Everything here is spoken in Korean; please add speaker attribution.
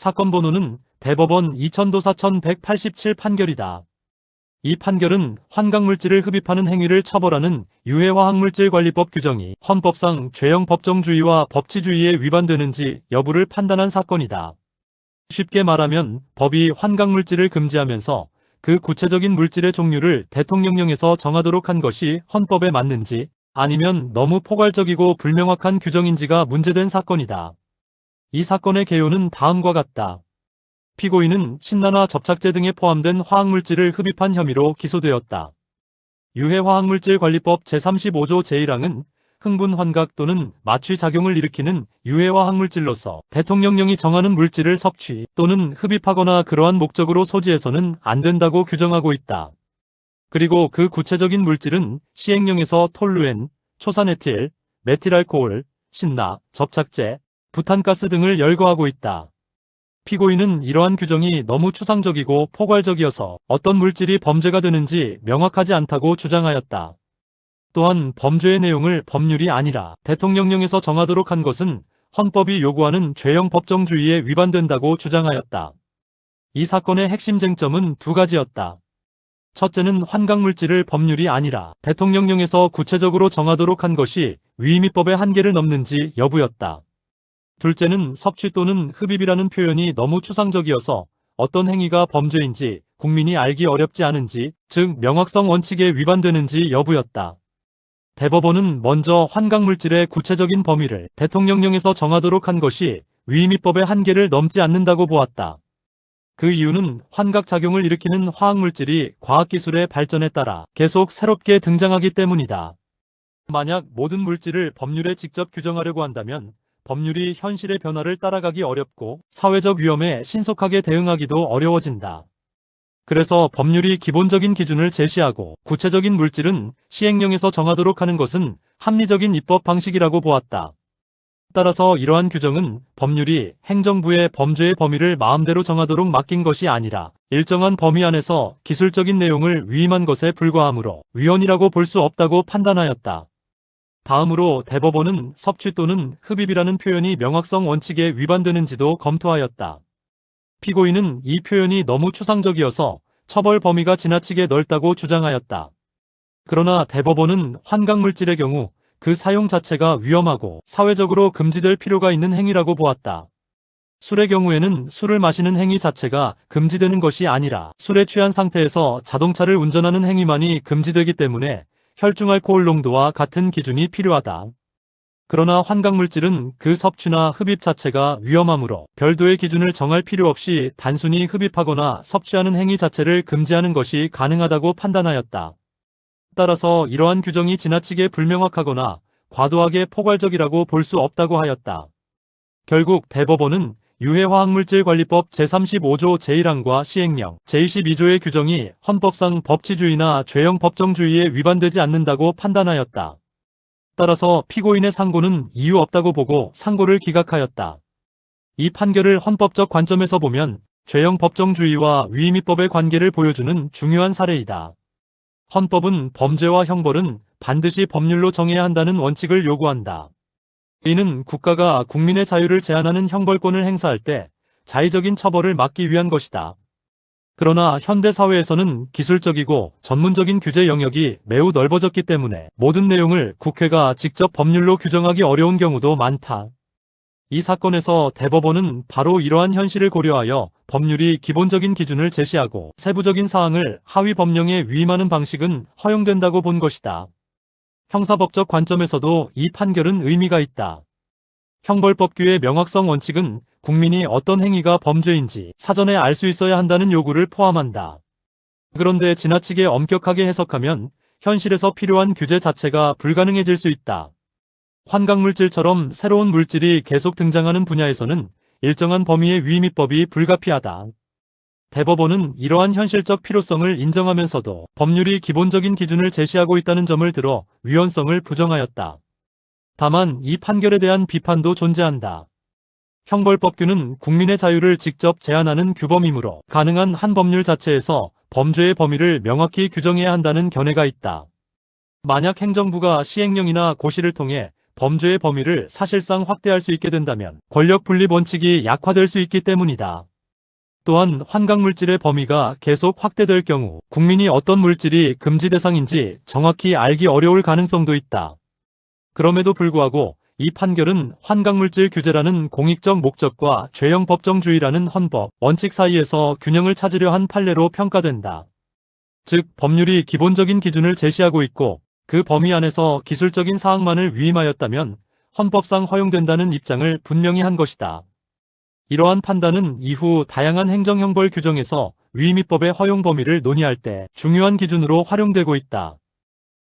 Speaker 1: 사건 번호는 대법원 2000도 4187 판결이다. 이 판결은 환각물질을 흡입하는 행위를 처벌하는 유해화학물질관리법 규정이 헌법상 죄형 법정주의와 법치주의에 위반되는지 여부를 판단한 사건이다. 쉽게 말하면 법이 환각물질을 금지하면서 그 구체적인 물질의 종류를 대통령령에서 정하도록 한 것이 헌법에 맞는지 아니면 너무 포괄적이고 불명확한 규정인지가 문제된 사건이다. 이 사건의 개요는 다음과 같다. 피고인은 신나나 접착제 등에 포함된 화학물질을 흡입한 혐의로 기소되었다. 유해화학물질관리법 제35조 제1항은 흥분 환각 또는 마취 작용을 일으키는 유해화학물질로서 대통령령이 정하는 물질을 섭취 또는 흡입하거나 그러한 목적으로 소지해서는 안 된다고 규정하고 있다. 그리고 그 구체적인 물질은 시행령에서 톨루엔, 초산에틸, 메틸알코올, 신나, 접착제, 부탄가스 등을 열거하고 있다. 피고인은 이러한 규정이 너무 추상적이고 포괄적이어서 어떤 물질이 범죄가 되는지 명확하지 않다고 주장하였다. 또한 범죄의 내용을 법률이 아니라 대통령령에서 정하도록 한 것은 헌법이 요구하는 죄형 법정주의에 위반된다고 주장하였다. 이 사건의 핵심 쟁점은 두 가지였다. 첫째는 환각물질을 법률이 아니라 대통령령에서 구체적으로 정하도록 한 것이 위임위법의 한계를 넘는지 여부였다. 둘째는 섭취 또는 흡입이라는 표현이 너무 추상적이어서 어떤 행위가 범죄인지 국민이 알기 어렵지 않은지, 즉 명확성 원칙에 위반되는지 여부였다. 대법원은 먼저 환각물질의 구체적인 범위를 대통령령에서 정하도록 한 것이 위임위법의 한계를 넘지 않는다고 보았다. 그 이유는 환각작용을 일으키는 화학물질이 과학기술의 발전에 따라 계속 새롭게 등장하기 때문이다. 만약 모든 물질을 법률에 직접 규정하려고 한다면 법률이 현실의 변화를 따라가기 어렵고 사회적 위험에 신속하게 대응하기도 어려워진다. 그래서 법률이 기본적인 기준을 제시하고 구체적인 물질은 시행령에서 정하도록 하는 것은 합리적인 입법 방식이라고 보았다. 따라서 이러한 규정은 법률이 행정부의 범죄의 범위를 마음대로 정하도록 맡긴 것이 아니라 일정한 범위 안에서 기술적인 내용을 위임한 것에 불과하므로 위헌이라고 볼 수 없다고 판단하였다. 다음으로 대법원은 섭취 또는 흡입이라는 표현이 명확성 원칙에 위반되는지도 검토하였다. 피고인은 이 표현이 너무 추상적이어서 처벌 범위가 지나치게 넓다고 주장하였다. 그러나 대법원은 환각물질의 경우 그 사용 자체가 위험하고 사회적으로 금지될 필요가 있는 행위라고 보았다. 술의 경우에는 술을 마시는 행위 자체가 금지되는 것이 아니라 술에 취한 상태에서 자동차를 운전하는 행위만이 금지되기 때문에 혈중 알코올 농도와 같은 기준이 필요하다. 그러나 환각물질은 그 섭취나 흡입 자체가 위험하므로 별도의 기준을 정할 필요 없이 단순히 흡입하거나 섭취하는 행위 자체를 금지하는 것이 가능하다고 판단하였다. 따라서 이러한 규정이 지나치게 불명확하거나 과도하게 포괄적이라고 볼 수 없다고 하였다. 결국 대법원은 유해화학물질관리법 제35조 제1항과 시행령 제22조의 규정이 헌법상 법치주의나 죄형 법정주의에 위반되지 않는다고 판단하였다. 따라서 피고인의 상고는 이유 없다고 보고 상고를 기각하였다. 이 판결을 헌법적 관점에서 보면 죄형 법정주의와 위임위법의 관계를 보여주는 중요한 사례이다. 헌법은 범죄와 형벌은 반드시 법률로 정해야 한다는 원칙을 요구한다. 이는 국가가 국민의 자유를 제한하는 형벌권을 행사할 때 자의적인 처벌을 막기 위한 것이다. 그러나 현대 사회에서는 기술적이고 전문적인 규제 영역이 매우 넓어졌기 때문에 모든 내용을 국회가 직접 법률로 규정하기 어려운 경우도 많다. 이 사건에서 대법원은 바로 이러한 현실을 고려하여 법률이 기본적인 기준을 제시하고 세부적인 사항을 하위 법령에 위임하는 방식은 허용된다고 본 것이다. 형사법적 관점에서도 이 판결은 의미가 있다. 형벌법규의 명확성 원칙은 국민이 어떤 행위가 범죄인지 사전에 알 수 있어야 한다는 요구를 포함한다. 그런데 지나치게 엄격하게 해석하면 현실에서 필요한 규제 자체가 불가능해질 수 있다. 환각물질처럼 새로운 물질이 계속 등장하는 분야에서는 일정한 범위의 위임위법이 불가피하다. 대법원은 이러한 현실적 필요성을 인정하면서도 법률이 기본적인 기준을 제시하고 있다는 점을 들어 위헌성을 부정하였다. 다만 이 판결에 대한 비판도 존재한다. 형벌법규는 국민의 자유를 직접 제한하는 규범이므로 가능한 한 법률 자체에서 범죄의 범위를 명확히 규정해야 한다는 견해가 있다. 만약 행정부가 시행령이나 고시를 통해 범죄의 범위를 사실상 확대할 수 있게 된다면 권력 분립 원칙이 약화될 수 있기 때문이다. 또한 환각물질의 범위가 계속 확대될 경우 국민이 어떤 물질이 금지 대상인지 정확히 알기 어려울 가능성도 있다. 그럼에도 불구하고 이 판결은 환각물질 규제라는 공익적 목적과 죄형 법정주의라는 헌법 원칙 사이에서 균형을 찾으려 한 판례로 평가된다. 즉, 법률이 기본적인 기준을 제시하고 있고 그 범위 안에서 기술적인 사항만을 위임하였다면 헌법상 허용된다는 입장을 분명히 한 것이다. 이러한 판단은 이후 다양한 행정형벌 규정에서 위임입법의 허용 범위를 논의할 때 중요한 기준으로 활용되고 있다.